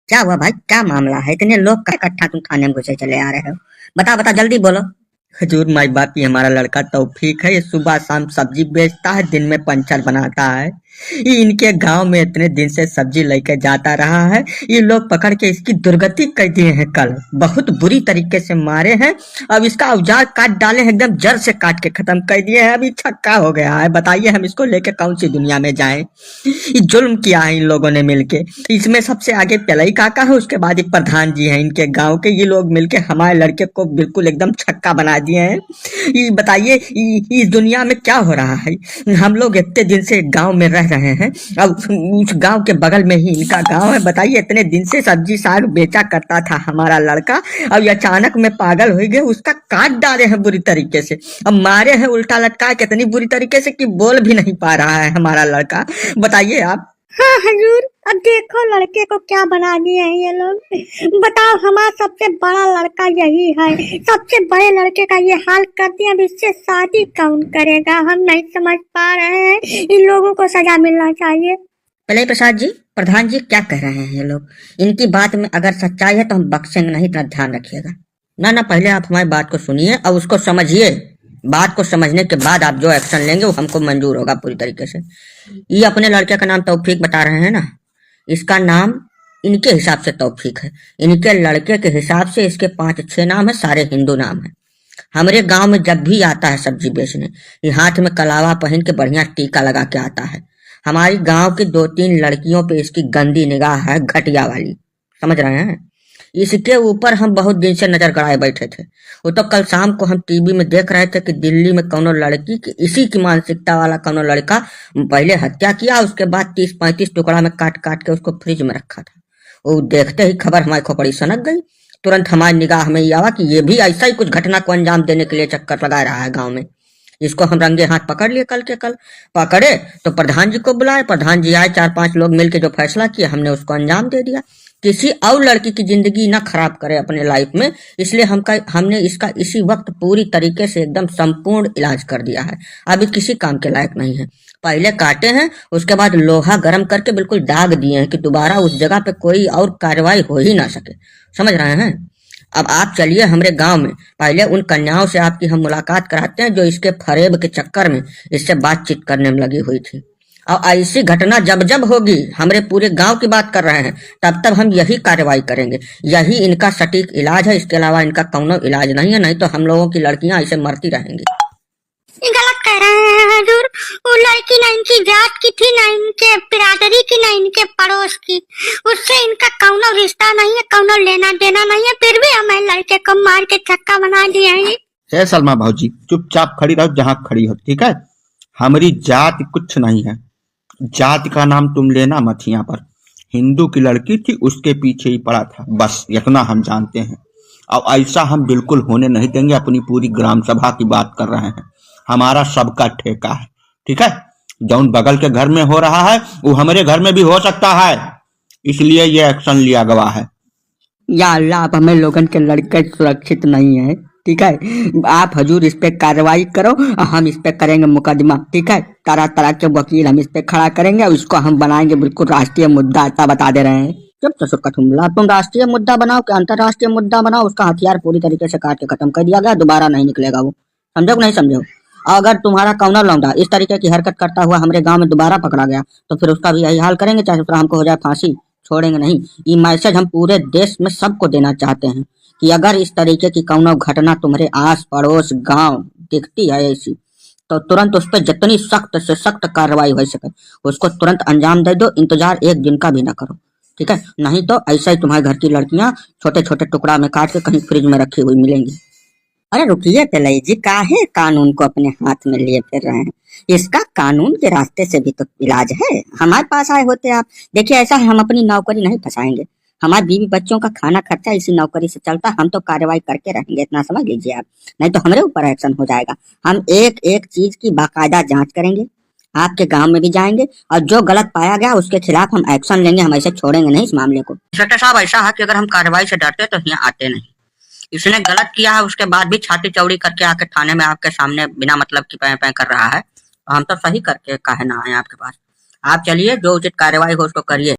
क्या हुआ भाई, क्या मामला है? इतने लोग का इकट्ठा तुम थाने में घुसे चले आ रहे हो? बता बता जल्दी बोलो। हजूर माई बाप, ये हमारा लड़का तौफीक है। ये सुबह शाम सब्जी बेचता है, दिन में पंचर बनाता है। ये इनके गांव में इतने दिन से सब्जी लेकर जाता रहा है। ये लोग पकड़ के इसकी दुर्गति कर दिए हैं, कल बहुत बुरी तरीके से मारे हैं। अब इसका औजार काट डाले हैं, एकदम जड़ से काट के खत्म कर दिए हैं। अभी छक्का हो गया है। बताइए हम इसको लेके कौन सी दुनिया में जाएं? ये जुल्म किया है इन लोगों ने मिलके। इसमें सबसे आगे पेलई काका है, उसके बाद ये प्रधान जी हैं इनके गांव के। ये लोग मिलके हमारे लड़के को बिल्कुल एकदम छक्का बना दिए हैं। ये बताइए इस दुनिया में क्या हो रहा है? हम लोग इतने दिन से गांव में रह रहे हैं। अब उस गांव के बगल में ही इनका गांव है। बताइए, इतने दिन से सब्जी साग बेचा करता था हमारा लड़का। अब ये अचानक में पागल हो गए, उसका काट डाले हैं बुरी तरीके से। अब मारे हैं उल्टा लटका के इतनी बुरी तरीके से कि बोल भी नहीं पा रहा है हमारा लड़का। बताइए आप। हाँ हजूर, अब देखो लड़के को क्या बना दिए हैं ये लोग। बताओ, हमारा सबसे बड़ा लड़का यही है, सबसे बड़े लड़के का ये हाल कर दिया। अब इससे शादी कौन करेगा? हम नहीं समझ पा रहे हैं। इन लोगों को सजा मिलना चाहिए। पलई प्रसाद जी, प्रधान जी क्या कह रहे हैं ये लोग? इनकी बात में अगर सच्चाई है तो हम बख्शेंगे नहीं, इतना ध्यान रखिएगा। ना ना, पहले आप हमारी बात को सुनिए और उसको समझिए। बात को समझने के बाद आप जो एक्शन लेंगे वो हमको मंजूर होगा पूरी तरीके से। ये अपने लड़के का नाम तौफीक बता रहे हैं ना? इसका नाम इनके हिसाब से तौफीक है। इनके लड़के के हिसाब से इसके 5-6 नाम है, सारे हिंदू नाम है। हमारे गांव में जब भी आता है सब्जी बेचने, ये हाथ में कलावा पहन के बढ़िया टीका लगा के आता है। हमारी गांव की 2-3 लड़कियों पे इसकी गंदी निगाह है, घटिया वाली। समझ रहे हैं? इसके ऊपर हम बहुत दिन से नजर गड़ाए बैठे थे। वो तो कल शाम को हम टीवी में देख रहे थे कि दिल्ली में कौनो लड़की की इसी की मानसिकता वाला कौनो लड़का पहले हत्या किया, उसके बाद 30-35 टुकड़ा में काट काट के उसको फ्रिज में रखा था। वो देखते ही खबर हमारी खोपड़ी सनक गई। तुरंत हमारी निगाह में ये आवा कि ये भी ऐसा ही कुछ घटना को अंजाम देने के लिए चक्कर लगा रहा है गाँव में। इसको हम रंगे हाथ पकड़ लिए। कल के कल पकड़े तो प्रधान जी को बुलाए, प्रधान जी आए, 4-5 लोग मिलके जो फैसला किया हमने उसको अंजाम दे दिया। किसी और लड़की की जिंदगी ना खराब करे अपने लाइफ में, इसलिए हमने इसका इसी वक्त पूरी तरीके से एकदम संपूर्ण इलाज कर दिया है। अभी किसी काम के लायक नहीं है। पहले काटे हैं, उसके बाद लोहा गर्म करके बिल्कुल दाग दिए हैं कि दोबारा उस जगह पे कोई और कार्रवाई हो ही ना सके। समझ रहे हैं? अब आप चलिए हमारे गांव में, पहले उन कन्याओं से आपकी हम मुलाकात कराते हैं जो इसके फरेब के चक्कर में इससे बातचीत करने में लगी हुई थी। और ऐसी घटना जब जब होगी, हमारे पूरे गांव की बात कर रहे हैं, तब तब हम यही कार्रवाई करेंगे। यही इनका सटीक इलाज है, इसके अलावा इनका कौनो इलाज नहीं है। नहीं तो हम लोगों की लड़कियां ऐसे मरती रहेंगी। गलत कह रहे हैं हजूर। वो लड़की ना इनकी जात की थी, ना इनके बिरादरी की, ना इनके पड़ोस की। उससे इनका कौनो रिश्ता नहीं है, कौनो लेना देना नहीं है। फिर भी हमें लड़के को मार के छक्का बना दिया है। सलमा भाजी, चुपचाप खड़ी रहो जहाँ खड़ी हो, ठीक है? हमारी जात कुछ नहीं है। जात का नाम तुम लेना मत यहाँ पर। हिंदू की लड़की थी, उसके पीछे ही पड़ा था, बस इतना हम जानते हैं। और ऐसा हम बिल्कुल होने नहीं देंगे। अपनी पूरी ग्राम सभा की बात कर रहे हैं। हमारा सबका ठेका है, ठीक है? जौन बगल के घर में हो रहा है वो हमारे घर में भी हो सकता है, इसलिए ये एक्शन लिया गया है। या अल्लाह, आप हमें लोगन के लड़के सुरक्षित नहीं है, ठीक है? आप हजूर इस पे कार्रवाई करो और हम इस पे करेंगे मुकदमा, ठीक है? तरह तरह के वकील हम इस पे खड़ा करेंगे और इसको हम बनाएंगे बिल्कुल राष्ट्रीय मुद्दा, ऐसा बता दे रहे हैं। जब ससुर का तुम राष्ट्रीय मुद्दा बनाओ कि अंतरराष्ट्रीय मुद्दा बनाओ, उसका हथियार पूरी तरीके से काट के खत्म कर दिया गया, दोबारा नहीं निकलेगा वो। समझो कि नहीं समझो? अगर तुम्हारा कौनो लौंडा इस तरीके की हरकत करता हुआ हमारे गांव में दोबारा पकड़ा गया तो फिर उसका भी यही हाल करेंगे, चाहे फिर हमको हो जाए फांसी, छोड़ेंगे नहीं। ये मैसेज हम पूरे देश में सबको देना चाहते हैं कि अगर इस तरीके की कौनो घटना तुम्हारे आस पड़ोस गांव दिखती है ऐसी, तो तुरंत उस पर जितनी सख्त से सख्त कार्रवाई हो सके उसको तुरंत अंजाम दे दो। इंतजार एक दिन का भी ना करो, ठीक है? नहीं तो ऐसा ही तुम्हारे घर की लड़कियां छोटे छोटे टुकड़ा में काट के कहीं फ्रिज में रखी हुई मिलेंगी। अरे रुकिए पेलई जी, काहे कानून को अपने हाथ में लिए फिर रहे हैं? इसका कानून के रास्ते से भी तो इलाज है। हमारे पास आए होते आप। देखिए, ऐसा है, हम अपनी नौकरी नहीं फंसाएंगे। हमारे बीवी बच्चों का खाना खर्चा इसी नौकरी से चलता, हम तो कार्रवाई करके रहेंगे, इतना समझ लीजिए आप। नहीं तो हमारे ऊपर एक्शन हो जाएगा। हम एक एक चीज की बाकायदा जांच करेंगे, आपके गांव में भी जाएंगे और जो गलत पाया गया उसके खिलाफ हम एक्शन लेंगे। हम ऐसे छोड़ेंगे नहीं इस मामले को। इंस्पेक्टर साहब, ऐसा है कि अगर हम कार्रवाई से डरते तो यहाँ आते नहीं। इसने गलत किया है, उसके बाद भी छाती चौड़ी करके आके थाने में आपके सामने बिना मतलब की पै कर रहा है। तो हम तो सही करके काहे ना आए आपके पास। आप चलिए, जो उचित कार्रवाई हो उसको करिए।